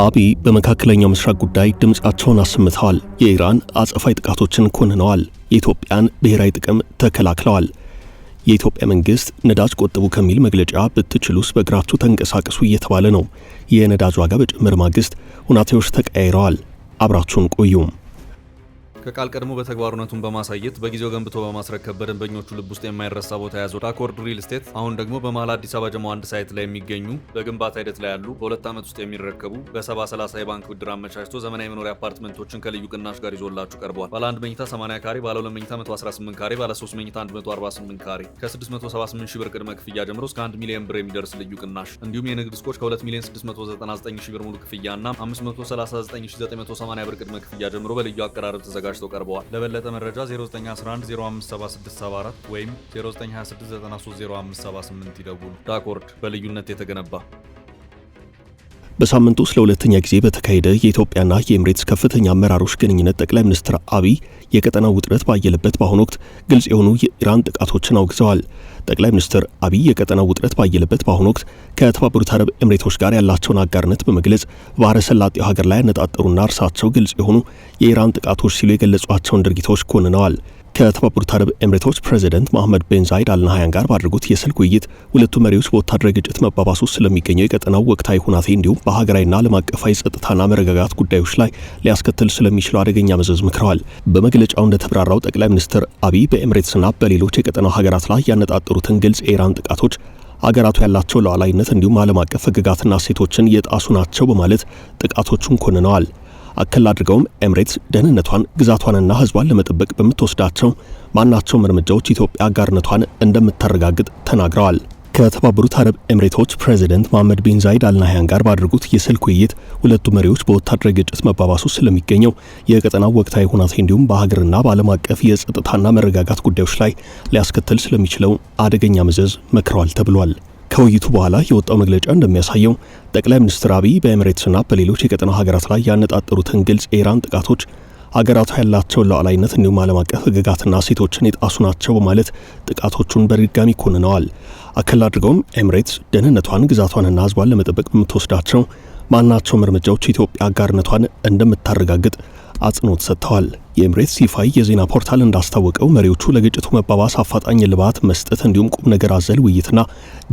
አብይ በመካከለኛው ምስራቅ ጉዳይ ድምጻቸውን አሰምተዋል። የኢራን አጸፋዊ ጥቃቶችን ኮንነዋል። የኢትዮጵያን ብሔራዊ ጥቅም ተከላክለዋል። የኢትዮጵያ መንግስት ነዳጅ ቆጥቡ ከሚል መግለጫ ብትችሉስ በእግራችሁ ተንቀሳቀሱ እየተባለ ነው። የነዳጅ ዋጋ በጭምር ማግስት ሁኔታዎች ተቀያይረዋል። አብራችሁን ቆዩ። ከቃል ቀድሞ በተግባሩነቱን በማሳየት በጊዜው ገንብቶ በማስረከብ በደንበኞቹ ልብ ውስጥ የማይረሳ ቦታ ያዘው ዳኮርድ ሪል ስቴት አሁን ደግሞ በመሃል አዲስ አበባ ጀሞ አንድ ሳይት ላይ የሚገኙ በግንባታ ሂደት ላይ ያሉ በ2 ዓመት ውስጥ የሚረከቡ በ70/30 የባንክ ብድር አመቻችቶ ዘመናዊ መኖሪያ አፓርትመንቶችን ከልዩ ቅናሽ ጋር ይዞላችሁ ቀርቧል። ባለ 1 መኝታ 80 ካሬ፣ ባለ 2 መኝታ 118 ካሬ፣ ባለ 3 መኝታ 148 ካሬ ከ678 ሺህ ብር ቅድመ ክፍያ ጀምሮ እስከ 1 ሚሊዮን ብር የሚደርስ ልዩ ቅናሽ እንዲሁም የንግድ ሱቆች ከ2 ሚሊዮን 699 ሺህ ብር ሙሉ ክፍያና 539980 ብር ቅድመ ክፍያ ጀምሮ በልዩ አቀራረብ ተዘጋጅተው ቀርበዋል። ለበለጠ መረጃ 0911057674 ወይም 0926930578 ይደውሉ። ዳኮርድ በልዩነት የተገነባ። በሳምንቱ ውስጥ ለሁለተኛ ጊዜ በተካሄደ የኢትዮጵያና የኤምሬትስ ከፍተኛ አመራሮች ግንኙነት ጠቅላይ ሚኒስትር አብይ የቀጠናው ውጥረት ባየለበት በአሁኑ ወቅት ግልጽ የሆኑ የኢራን ጥቃቶችን አውግዘዋል። ጠቅላይ ሚኒስትር አብይ የቀጠናው ውጥረት ባየለበት በአሁኑ ወቅት ከተባበሩት አረብ ኤምሬቶች ጋር ያላቸውን አጋርነት በመግለጽ ባህረ ሰላጤው ሀገር ላይ ያነጣጠሩና እርሳቸው ግልጽ የሆኑ የኢራን ጥቃቶች ሲሉ የገለጿቸውን ድርጊቶች ኮንነዋል። ከተባበሩት አረብ ኤምሬቶች ፕሬዚደንት መሐመድ ቤን ዛይድ አልናሃያን ጋር ባደረጉት የስልክ ውይይት ሁለቱ መሪዎች በወታደራዊ ግጭት መባባስ ውስጥ ስለሚገኘው የቀጠናው ወቅታዊ ሁናቴ እንዲሁም በሀገራዊና ዓለም አቀፋዊ ጸጥታና መረጋጋት ጉዳዮች ላይ ሊያስከትል ስለሚችለው አደገኛ መዘዝ መክረዋል። በመግለጫው እንደተብራራው ጠቅላይ ሚኒስትር አብይ በኤምሬትስና በሌሎች የቀጠናው ሀገራት ላይ ያነጣጠሩትን ግልጽ የኢራን ጥቃቶች አገራቱ ያላቸው ሉዓላዊነት እንዲሁም ዓለም አቀፍ ሕግጋትና እሴቶችን የጣሱ ናቸው በማለት ጥቃቶቹን ኮንነዋል። አከል አድርገውም ኤምሬትስ ደህንነቷን ግዛቷንና ሕዝቧን ለመጠበቅ በምትወስዳቸው ማናቸውም እርምጃዎች ኢትዮጵያ አጋርነቷን እንደምታረጋግጥ ተናግረዋል። ከተባበሩት አረብ ኤምሬቶች ፕሬዚደንት መሐመድ ቢን ዛይድ አልናሃያን ጋር ባደረጉት የስልክ ውይይት ሁለቱ መሪዎች በወታደራዊ ግጭት መባባሱ ስለሚገኘው የቀጠናው ወቅታዊ ሁናቴ እንዲሁም በሀገርና በዓለም አቀፍ የጸጥታና መረጋጋት ጉዳዮች ላይ ሊያስከትል ስለሚችለው አደገኛ መዘዝ መክረዋል ተብሏል። ከውይይቱ በኋላ የወጣው መግለጫ እንደሚያሳየው ጠቅላይ ሚኒስትር አብይ በኤምሬትስና በሌሎች የቀጠናው ሀገራት ላይ ያነጣጠሩትን ግልጽ የኢራን ጥቃቶች ሀገራቱ ያላቸውን ሉዓላዊነት እንዲሁም ዓለም አቀፍ ሕግጋትና እሴቶችን የጣሱ ናቸው በማለት ጥቃቶቹን በድጋሚ ኮንነዋል። አከል አድርገውም ኤምሬትስ ደህንነቷን ግዛቷንና ሕዝቧን ለመጠበቅ በምትወስዳቸው ማናቸውም እርምጃዎች ኢትዮጵያ አጋርነቷን እንደምታረጋግጥ አጽንኦት ሰጥተዋል። የኤምሬትስ ይፋዊ የዜና ፖርታል እንዳስታወቀው መሪዎቹ ለግጭቱ መባባስ አፋጣኝ እልባት መስጠት እንዲሁም ቁም ነገር አዘል ውይይትና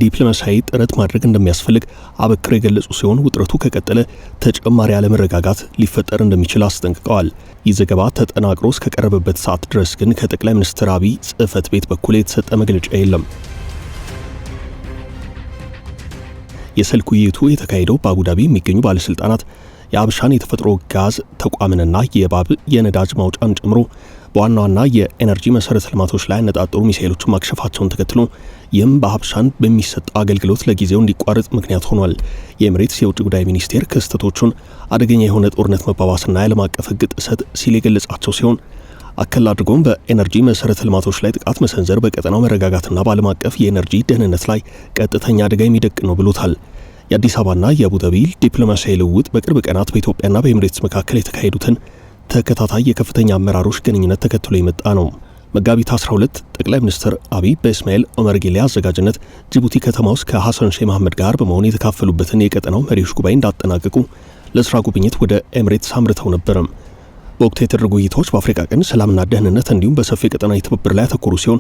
ዲፕሎማሲያዊ ጥረት ማድረግ እንደሚያስፈልግ አበክረው የገለጹ ሲሆን ውጥረቱ ከቀጠለ ተጨማሪ አለመረጋጋት ሊፈጠር እንደሚችል አስጠንቅቀዋል። ይህ ዘገባ ተጠናቅሮ እስከቀረበበት ሰዓት ድረስ ግን ከጠቅላይ ሚኒስትር አብይ ጽሕፈት ቤት በኩል የተሰጠ መግለጫ የለም። የስልክ ውይይቱ የተካሄደው በአቡዳቢ የሚገኙ ባለስልጣናት የአብሻን የተፈጥሮ ጋዝ ተቋምንና የባብ የነዳጅ ማውጫን ጨምሮ በዋና ዋና የኤነርጂ መሰረተ ልማቶች ላይ ያነጣጠሩ ሚሳኤሎችን ማክሸፋቸውን ተከትሎ ይህም በአብሻን በሚሰጠው አገልግሎት ለጊዜው እንዲቋረጥ ምክንያት ሆኗል። የኤምሬትስ የውጭ ጉዳይ ሚኒስቴር ክስተቶቹን አደገኛ የሆነ ጦርነት መባባስና የዓለም አቀፍ ሕግ ጥሰት ሲል የገለጻቸው ሲሆን አከል አድርጎም በኤነርጂ መሰረተ ልማቶች ላይ ጥቃት መሰንዘር በቀጠናው መረጋጋትና በዓለም አቀፍ የኤነርጂ ደህንነት ላይ ቀጥተኛ አደጋ የሚደቅን ነው ብሎታል። የአዲስ አበባና የአቡዳቢ ዲፕሎማሲያዊ ልውውጥ በቅርብ ቀናት በኢትዮጵያና በኤምሬትስ መካከል የተካሄዱትን ተከታታይ የከፍተኛ አመራሮች ግንኙነት ተከትሎ የመጣ ነው። መጋቢት 12 ጠቅላይ ሚኒስትር አብይ በእስማኤል ኦመር ጌሌ አዘጋጅነት ጅቡቲ ከተማ ውስጥ ከሐሰን ሼህ መሐመድ ጋር በመሆን የተካፈሉበትን የቀጠናው መሪዎች ጉባኤ እንዳጠናቀቁ ለስራ ጉብኝት ወደ ኤምሬትስ አምርተው ነበር። በወቅቱ የተደረጉ ውይይቶች በአፍሪካ ቀንድ ሰላምና ደህንነት እንዲሁም በሰፊ ቀጠናዊ ትብብር ላይ ያተኮሩ ሲሆን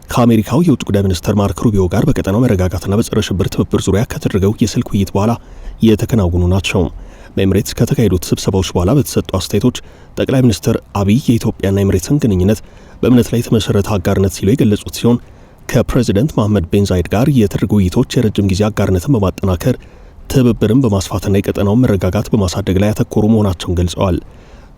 ከአሜሪካው የውጭ ጉዳይ ሚኒስትር ማርክ ሩቢዮ ጋር በቀጠናው መረጋጋትና በጸረ ሽብር ትብብር ዙሪያ ከተደረገው የስልክ ውይይት በኋላ የተከናወኑ ናቸው። በኤምሬትስ ከተካሄዱት ስብሰባዎች በኋላ በተሰጡ አስተያየቶች ጠቅላይ ሚኒስትር አብይ የኢትዮጵያና ኤምሬትስን ግንኙነት በእምነት ላይ የተመሰረተ አጋርነት ሲሉ የገለጹት ሲሆን ከፕሬዚደንት መሐመድ ቤን ዛይድ ጋር የተደረጉ ውይይቶች የረጅም ጊዜ አጋርነትን በማጠናከር ትብብርን በማስፋትና የቀጠናውን መረጋጋት በማሳደግ ላይ ያተኮሩ መሆናቸውን ገልጸዋል።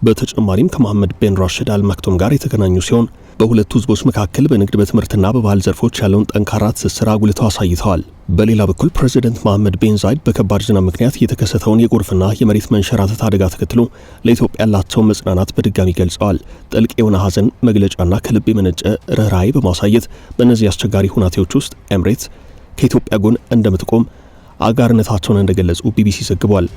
በተጨማሪም ከመሐመድ ቤን ራሽድ አልመክቱም ጋር የተገናኙ ሲሆን በሁለቱ ህዝቦች መካከል በንግድ በትምህርትና በባህል ዘርፎች ያለውን ጠንካራ ትስስር አጉልተው አሳይተዋል። በሌላ በኩል ፕሬዚደንት መሐመድ ቤን ዛይድ በከባድ ዝናብ ምክንያት የተከሰተውን የጎርፍና የመሬት መንሸራተት አደጋ ተከትሎ ለኢትዮጵያ ያላቸውን መጽናናት በድጋሚ ገልጸዋል። ጥልቅ የሆነ ሐዘን መግለጫና ከልብ የመነጨ ርኅራኄ በማሳየት በእነዚህ አስቸጋሪ ሁናቴዎች ውስጥ ኤምሬትስ ከኢትዮጵያ ጎን እንደምትቆም አጋርነታቸውን እንደገለጹ ቢቢሲ ዘግቧል።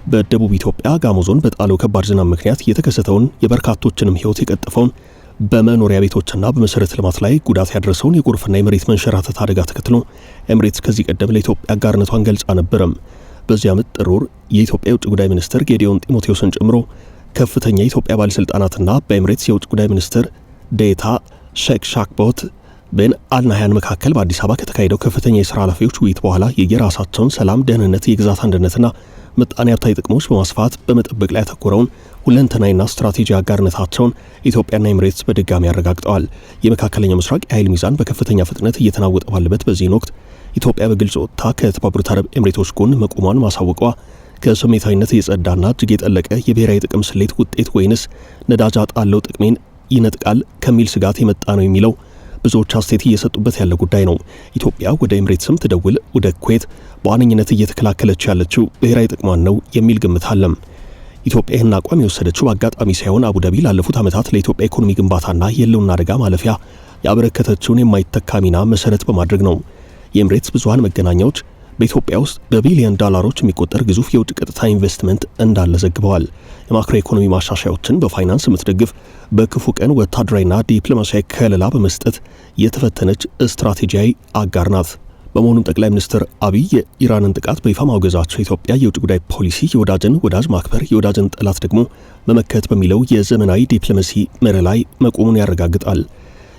በደቡብ ኢትዮጵያ ጋሞ ዞን በጣለው ከባድ ዝናብ ምክንያት የተከሰተውን የበርካቶችንም ሕይወት የቀጠፈውን በመኖሪያ ቤቶችና በመሰረተ ልማት ላይ ጉዳት ያደረሰውን የጎርፍና የመሬት መንሸራተት አደጋ ተከትሎ ኤምሬትስ ከዚህ ቀደም ለኢትዮጵያ አጋርነቷን ገልጻ ነበረም። በዚህ ዓመት ጥር ወር የኢትዮጵያ የውጭ ጉዳይ ሚኒስትር ጌዲዮን ጢሞቴዎስን ጨምሮ ከፍተኛ የኢትዮጵያ ባለስልጣናትና በኤምሬትስ የውጭ ጉዳይ ሚኒስትር ዴታ ሼክ ሻክቦት ቤን አልናህያን መካከል በአዲስ አበባ ከተካሄደው ከፍተኛ የሥራ ኃላፊዎች ውይይት በኋላ የየራሳቸውን ሰላም፣ ደህንነት፣ የግዛት አንድነትና ምጣኔ ሀብታዊ ጥቅሞች በማስፋት በመጠበቅ ላይ ያተኮረውን ሁለንተናዊና ስትራቴጂ አጋርነታቸውን ኢትዮጵያና ኤምሬትስ በድጋሚ አረጋግጠዋል። የመካከለኛው ምስራቅ የኃይል ሚዛን በከፍተኛ ፍጥነት እየተናወጠ ባለበት በዚህን ወቅት ኢትዮጵያ በግልጽ ወጥታ ከተባበሩት አረብ ኤምሬቶች ጎን መቆሟን ማሳወቋ ከስሜታዊነት የጸዳና እጅግ የጠለቀ የብሔራዊ ጥቅም ስሌት ውጤት ወይንስ ነዳጅ አጣለው ጥቅሜን ይነጥቃል ከሚል ስጋት የመጣ ነው የሚለው ብዙዎች አስተያየት እየሰጡበት ያለ ጉዳይ ነው። ኢትዮጵያ ወደ ኤምሬትስም ትደውል ወደ ኩዌት በዋነኝነት እየተከላከለች ያለችው ብሔራዊ ጥቅሟን ነው የሚል ግምት አለም። ኢትዮጵያ ይህን አቋም የወሰደችው አጋጣሚ ሳይሆን አቡዳቢ ላለፉት ዓመታት ለኢትዮጵያ ኢኮኖሚ ግንባታና የህልውና አደጋ ማለፊያ ያበረከተችውን የማይተካ ሚና መሰረት በማድረግ ነው። የኤምሬትስ ብዙሃን መገናኛዎች በኢትዮጵያ ውስጥ በቢሊዮን ዶላሮች የሚቆጠር ግዙፍ የውጭ ቀጥታ ኢንቨስትመንት እንዳለ ዘግበዋል። የማክሮ ኢኮኖሚ ማሻሻያዎችን በፋይናንስ የምትደግፍ በክፉ ቀን ወታደራዊና ዲፕሎማሲያዊ ከለላ በመስጠት የተፈተነች ስትራቴጂያዊ አጋር ናት። በመሆኑም ጠቅላይ ሚኒስትር አብይ የኢራንን ጥቃት በይፋ ማውገዛቸው ኢትዮጵያ የውጭ ጉዳይ ፖሊሲ የወዳጅን ወዳጅ ማክበር የወዳጅን ጠላት ደግሞ መመከት በሚለው የዘመናዊ ዲፕሎማሲ መርህ ላይ መቆሙን ያረጋግጣል።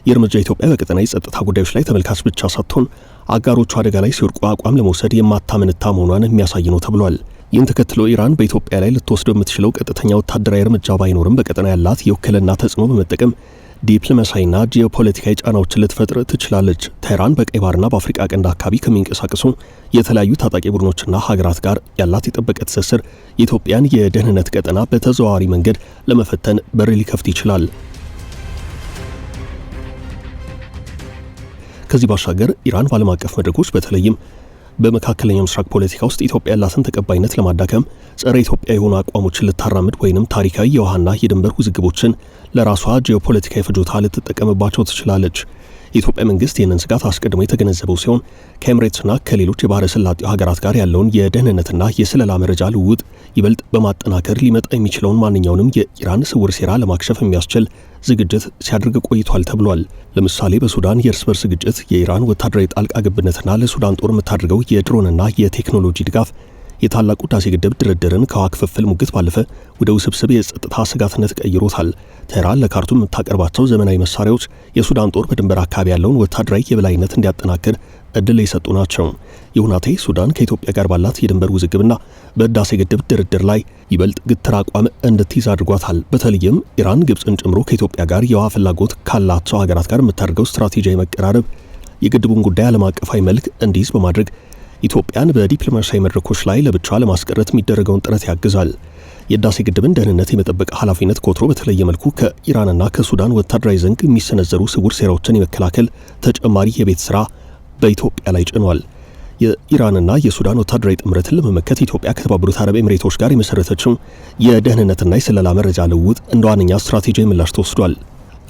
የእርምጃ ኢትዮጵያ በቀጠናዊ ጸጥታ ጉዳዮች ላይ ተመልካች ብቻ ሳትሆን አጋሮቹ አደጋ ላይ ሲወድቁ አቋም ለመውሰድ የማታመነታ መሆኗን የሚያሳይ ነው ተብሏል። ይህን ተከትሎ ኢራን በኢትዮጵያ ላይ ልትወስደው የምትችለው ቀጥተኛ ወታደራዊ እርምጃ ባይኖርም በቀጠና ያላት የውክልና ተጽዕኖ በመጠቀም ዲፕሎማሲያዊና ጂኦፖለቲካዊ ጫናዎችን ልትፈጥር ትችላለች። ቴህራን በቀይ ባህርና በአፍሪካ ቀንድ አካባቢ ከሚንቀሳቀሱ የተለያዩ ታጣቂ ቡድኖችና ሀገራት ጋር ያላት የጠበቀ ትስስር የኢትዮጵያን የደህንነት ቀጠና በተዘዋዋሪ መንገድ ለመፈተን በር ሊከፍት ይችላል። ከዚህ ባሻገር ኢራን በዓለም አቀፍ መድረኮች በተለይም በመካከለኛው ምስራቅ ፖለቲካ ውስጥ ኢትዮጵያ ያላትን ተቀባይነት ለማዳከም ጸረ ኢትዮጵያ የሆኑ አቋሞችን ልታራምድ ወይንም ታሪካዊ የውሃና የድንበር ውዝግቦችን ለራሷ ጂኦፖለቲካዊ ፍጆታ ልትጠቀምባቸው ትችላለች። የኢትዮጵያ መንግስት ይህንን ስጋት አስቀድሞ የተገነዘበው ሲሆን ከኤምሬትስና ከሌሎች የባህረ ሰላጤው ሀገራት ጋር ያለውን የደህንነትና የስለላ መረጃ ልውውጥ ይበልጥ በማጠናከር ሊመጣ የሚችለውን ማንኛውንም የኢራን ስውር ሴራ ለማክሸፍ የሚያስችል ዝግጅት ሲያደርግ ቆይቷል ተብሏል። ለምሳሌ በሱዳን የእርስ በርስ ግጭት የኢራን ወታደራዊ ጣልቃ ገብነትና ለሱዳን ጦር የምታደርገው የድሮንና የቴክኖሎጂ ድጋፍ የታላቁ ህዳሴ ግድብ ድርድርን ከውሃ ክፍፍል ሙግት ባለፈ ወደ ውስብስብ የጸጥታ ስጋትነት ቀይሮታል። ቴህራን ለካርቱም የምታቀርባቸው ዘመናዊ መሳሪያዎች የሱዳን ጦር በድንበር አካባቢ ያለውን ወታደራዊ የበላይነት እንዲያጠናክር እድል የሰጡ ናቸው። ይሁናቴ ሱዳን ከኢትዮጵያ ጋር ባላት የድንበር ውዝግብና በህዳሴ ግድብ ድርድር ላይ ይበልጥ ግትር አቋም እንድትይዝ አድርጓታል። በተለይም ኢራን ግብፅን ጨምሮ ከኢትዮጵያ ጋር የውሃ ፍላጎት ካላቸው ሀገራት ጋር የምታደርገው ስትራቴጂያዊ መቀራረብ የግድቡን ጉዳይ ዓለም አቀፋዊ መልክ እንዲይዝ በማድረግ ኢትዮጵያን በዲፕሎማሲያዊ መድረኮች ላይ ለብቻ ለማስቀረት የሚደረገውን ጥረት ያግዛል። የህዳሴ ግድብን ደህንነት የመጠበቅ ኃላፊነት ኮትሮ በተለየ መልኩ ከኢራንና ከሱዳን ወታደራዊ ዘንግ የሚሰነዘሩ ስውር ሴራዎችን የመከላከል ተጨማሪ የቤት ስራ በኢትዮጵያ ላይ ጭኗል። የኢራንና የሱዳን ወታደራዊ ጥምረትን ለመመከት ኢትዮጵያ ከተባበሩት አረብ ኤምሬቶች ጋር የመሰረተችው የደህንነትና የስለላ መረጃ ልውውጥ እንደ ዋነኛ ስትራቴጂያዊ ምላሽ ተወስዷል።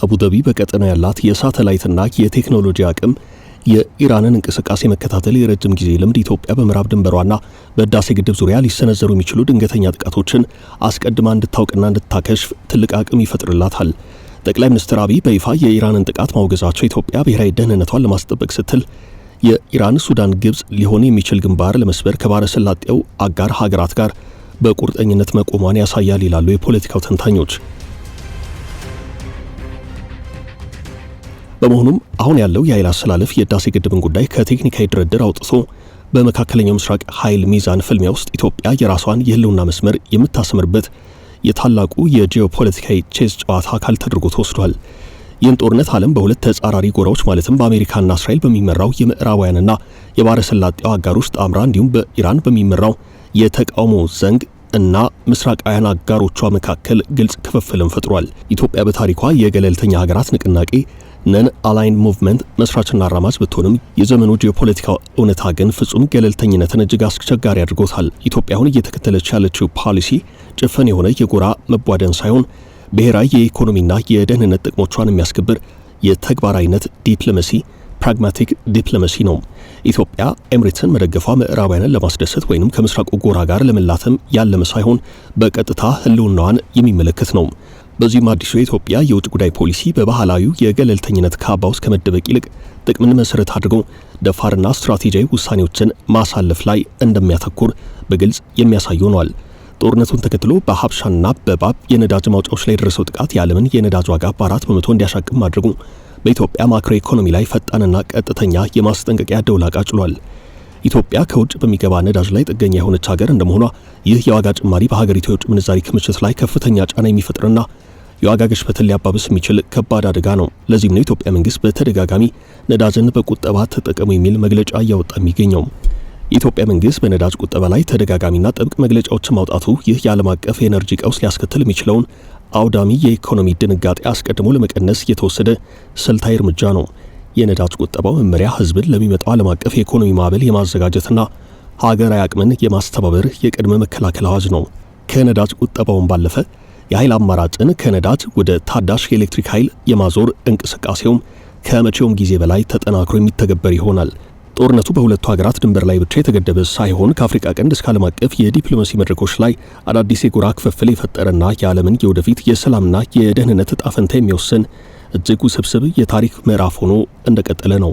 አቡዳቢ በቀጠናው ያላት የሳተላይትና የቴክኖሎጂ አቅም የኢራንን እንቅስቃሴ መከታተል የረጅም ጊዜ ልምድ ኢትዮጵያ በምዕራብ ድንበሯና በህዳሴ ግድብ ዙሪያ ሊሰነዘሩ የሚችሉ ድንገተኛ ጥቃቶችን አስቀድማ እንድታውቅና እንድታከሽፍ ትልቅ አቅም ይፈጥርላታል። ጠቅላይ ሚኒስትር አብይ በይፋ የኢራንን ጥቃት ማውገዛቸው ኢትዮጵያ ብሔራዊ ደህንነቷን ለማስጠበቅ ስትል የኢራን፣ ሱዳን፣ ግብፅ ሊሆን የሚችል ግንባር ለመስበር ከባህረ ሰላጤው አጋር ሀገራት ጋር በቁርጠኝነት መቆሟን ያሳያል ይላሉ የፖለቲካው ተንታኞች። በመሆኑም አሁን ያለው የኃይል አሰላለፍ የህዳሴ ግድብን ጉዳይ ከቴክኒካዊ ድርድር አውጥቶ በመካከለኛው ምስራቅ ኃይል ሚዛን ፍልሚያ ውስጥ ኢትዮጵያ የራሷን የህልውና መስመር የምታሰምርበት የታላቁ የጂኦፖለቲካዊ ቼዝ ጨዋታ አካል ተደርጎ ተወስዷል። ይህን ጦርነት ዓለም በሁለት ተጻራሪ ጎራዎች ማለትም በአሜሪካና እስራኤል በሚመራው የምዕራባውያንና የባህረ ሰላጤው አጋር ውስጥ አምራ እንዲሁም በኢራን በሚመራው የተቃውሞ ዘንግ እና ምስራቃውያን አጋሮቿ መካከል ግልጽ ክፍፍልን ፈጥሯል። ኢትዮጵያ በታሪኳ የገለልተኛ ሀገራት ንቅናቄ ነን አላይን ሙቭመንት መስራችና አራማጅ ብትሆንም የዘመኑ ጂኦፖለቲካ እውነታ ግን ፍጹም ገለልተኝነትን እጅግ አስቸጋሪ አድርጎታል። ኢትዮጵያ አሁን እየተከተለች ያለችው ፖሊሲ ጭፍን የሆነ የጎራ መቧደን ሳይሆን ብሔራዊ የኢኮኖሚና የደህንነት ጥቅሞቿን የሚያስከብር የተግባራዊነት ዲፕሎማሲ ፕራግማቲክ ዲፕሎማሲ ነው። ኢትዮጵያ ኤምሬትስን መደገፏ ምዕራባውያንን ለማስደሰት ወይንም ከምስራቁ ጎራ ጋር ለመላተም ያለመ ሳይሆን በቀጥታ ህልውናዋን የሚመለከት ነው። በዚህም አዲሱ የኢትዮጵያ የውጭ ጉዳይ ፖሊሲ በባህላዊው የገለልተኝነት ካባ ውስጥ ከመደበቅ ይልቅ ጥቅምን መሰረት አድርጎ ደፋርና ስትራቴጂያዊ ውሳኔዎችን ማሳለፍ ላይ እንደሚያተኩር በግልጽ የሚያሳይ ሆኗል። ጦርነቱን ተከትሎ በሀብሻና በባብ የነዳጅ ማውጫዎች ላይ የደረሰው ጥቃት የዓለምን የነዳጅ ዋጋ በ4 በመቶ እንዲያሻቅብ ማድረጉ በኢትዮጵያ ማክሮ ኢኮኖሚ ላይ ፈጣንና ቀጥተኛ የማስጠንቀቂያ ደውል አቃጭሏል። ኢትዮጵያ ከውጭ በሚገባ ነዳጅ ላይ ጥገኛ የሆነች ሀገር እንደመሆኗ ይህ የዋጋ ጭማሪ በሀገሪቱ የውጭ ምንዛሪ ክምችት ላይ ከፍተኛ ጫና የሚፈጥርና የዋጋ ግሽበትን ሊያባብስ የሚችል ከባድ አደጋ ነው። ለዚህም ነው የኢትዮጵያ መንግስት በተደጋጋሚ ነዳጅን በቁጠባ ተጠቀሙ የሚል መግለጫ እያወጣ የሚገኘው። የኢትዮጵያ መንግስት በነዳጅ ቁጠባ ላይ ተደጋጋሚና ጥብቅ መግለጫዎችን ማውጣቱ ይህ የዓለም አቀፍ የኤነርጂ ቀውስ ሊያስከትል የሚችለውን አውዳሚ የኢኮኖሚ ድንጋጤ አስቀድሞ ለመቀነስ የተወሰደ ስልታዊ እርምጃ ነው። የነዳጅ ቁጠባው መመሪያ ህዝብን ለሚመጣው ዓለም አቀፍ የኢኮኖሚ ማዕበል የማዘጋጀትና ሀገራዊ አቅምን የማስተባበር የቅድመ መከላከል አዋጅ ነው። ከነዳጅ ቁጠባውን ባለፈ የኃይል አማራጭን ከነዳጅ ወደ ታዳሽ የኤሌክትሪክ ኃይል የማዞር እንቅስቃሴውም ከመቼውም ጊዜ በላይ ተጠናክሮ የሚተገበር ይሆናል። ጦርነቱ በሁለቱ ሀገራት ድንበር ላይ ብቻ የተገደበ ሳይሆን ከአፍሪካ ቀንድ እስከ ዓለም አቀፍ የዲፕሎማሲ መድረኮች ላይ አዳዲስ የጎራ ክፍፍል የፈጠረና የዓለምን የወደፊት የሰላምና የደህንነት ዕጣ ፈንታ የሚወስን እጅግ ውስብስብ የታሪክ ምዕራፍ ሆኖ እንደቀጠለ ነው።